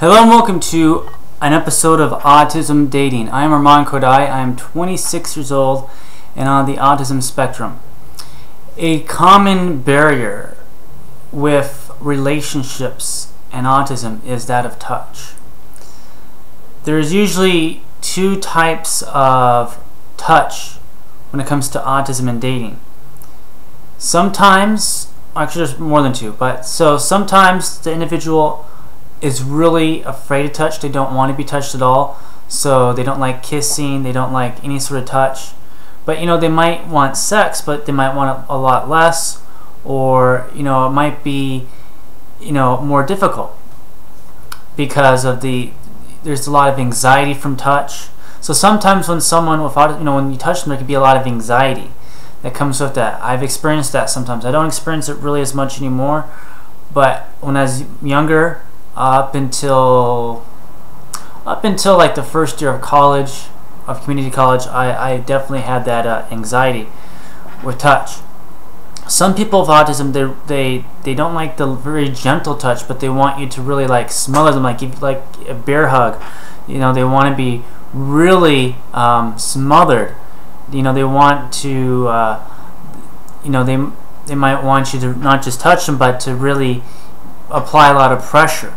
Hello and welcome to an episode of Autism Dating. I am Armand Kodai. I am 26 years old and on the autism spectrum. A common barrier with relationships and autism is that of touch. There's usually two types of touch when it comes to autism and dating. Sometimes, actually there's more than two, but sometimes the individual is really afraid of touch. They don't want to be touched at all, so they don't like kissing, they don't like any sort of touch. But they might want sex, but they might want a lot less, or it might be more difficult because of there's a lot of anxiety from touch. So sometimes when someone with autism, when you touch them, there could be a lot of anxiety that comes with that. I've experienced that sometimes. I don't experience it really as much anymore, but when I was younger, up until like the first year of college, of community college, I definitely had that anxiety with touch. Some people with autism, they don't like the very gentle touch, but they want you to really like smother them, like give like a bear hug. They want to be really smothered. They want to they might want you to not just touch them, but to really apply a lot of pressure.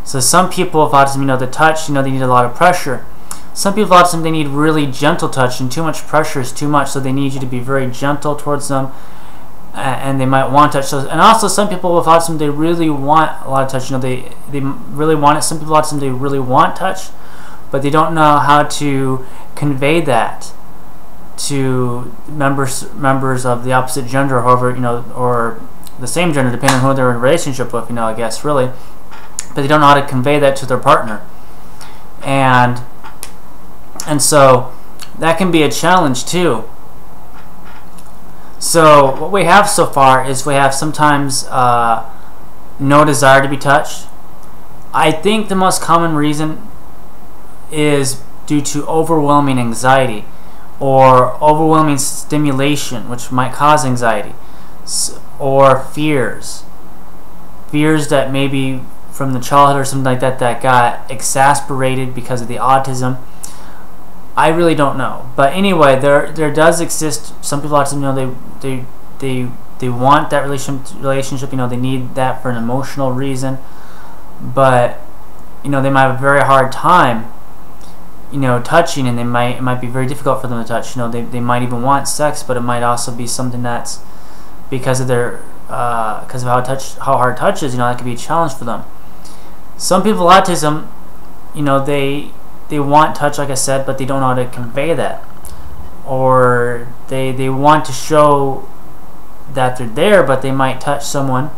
So some people with autism, the touch, they need a lot of pressure. Some people with autism, they need really gentle touch, and too much pressure is too much, so they need you to be very gentle towards them, and they might want touch. And also some people with autism, they really want a lot of touch. They really want it. Some people with autism, they really want touch, but they don't know how to convey that to members of the opposite gender, or the same gender, depending on who they're in a relationship with, I guess, really. But they don't know how to convey that to their partner. And so that can be a challenge too. So what we have so far is we have sometimes no desire to be touched. I think the most common reason is due to overwhelming anxiety or overwhelming stimulation, which might cause anxiety, or fears that maybe from the childhood or something like that got exasperated because of the autism. I really don't know, but anyway, there does exist some people with autism. They want that relationship. They need that for an emotional reason, but they might have a very hard time touching, and it might be very difficult for them to touch. They might even want sex, but it might also be something that's because of their because of how hard touch is. That could be a challenge for them. Some people with autism, they want touch, like I said, but they don't know how to convey that, or they want to show that they're there, but they might touch someone.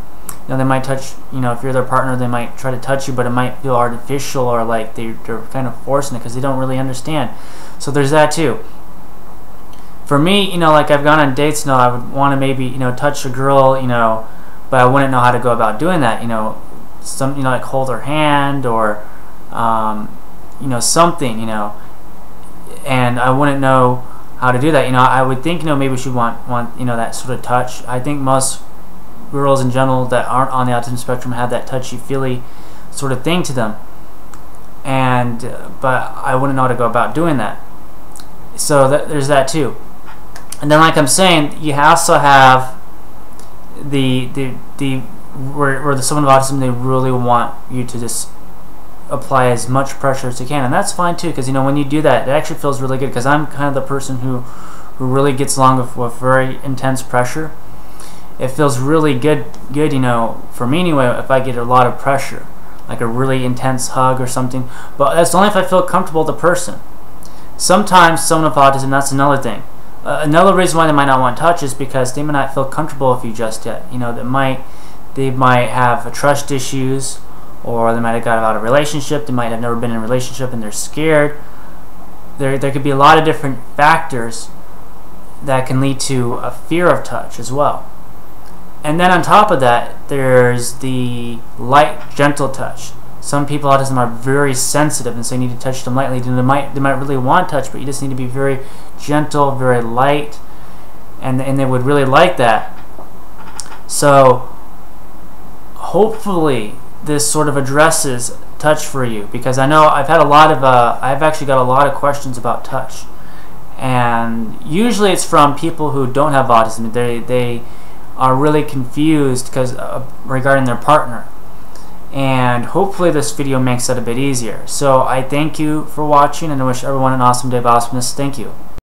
They might touch, if you're their partner, they might try to touch you, but it might feel artificial, or like they're kind of forcing it because they don't really understand. So there's that too. For me, like I've gone on dates, I would want to maybe, touch a girl, but I wouldn't know how to go about doing that, like hold her hand, or something, and I wouldn't know how to do that. I would think, maybe she want that sort of touch. I think most girls in general that aren't on the autism spectrum have that touchy-feely sort of thing to them, but I wouldn't know how to go about doing that. So there's that too. And then, like I'm saying, you also have where someone with autism, they really want you to just apply as much pressure as you can, and that's fine too, because when you do that, it actually feels really good. Because I'm kind of the person who really gets along with very intense pressure. It feels really good, for me anyway, if I get a lot of pressure, like a really intense hug or something. But that's only if I feel comfortable with the person. Sometimes someone with autism, that's another thing. Another reason why they might not want touch is because they might not feel comfortable with you just yet. They might have trust issues, or they might have got out of a relationship. They might have never been in a relationship and they're scared. There could be a lot of different factors that can lead to a fear of touch as well. And then on top of that, there's the light, gentle touch. Some people with autism are very sensitive, and so you need to touch them lightly. They might really want touch, but you just need to be very gentle, very light, and they would really like that. So hopefully this sort of addresses touch for you? Because I know I've actually got a lot of questions about touch, and usually it's from people who don't have autism. They are really confused because regarding their partner, and hopefully this video makes that a bit easier. So I thank you for watching, and I wish everyone an awesome day of awesomeness. Thank you.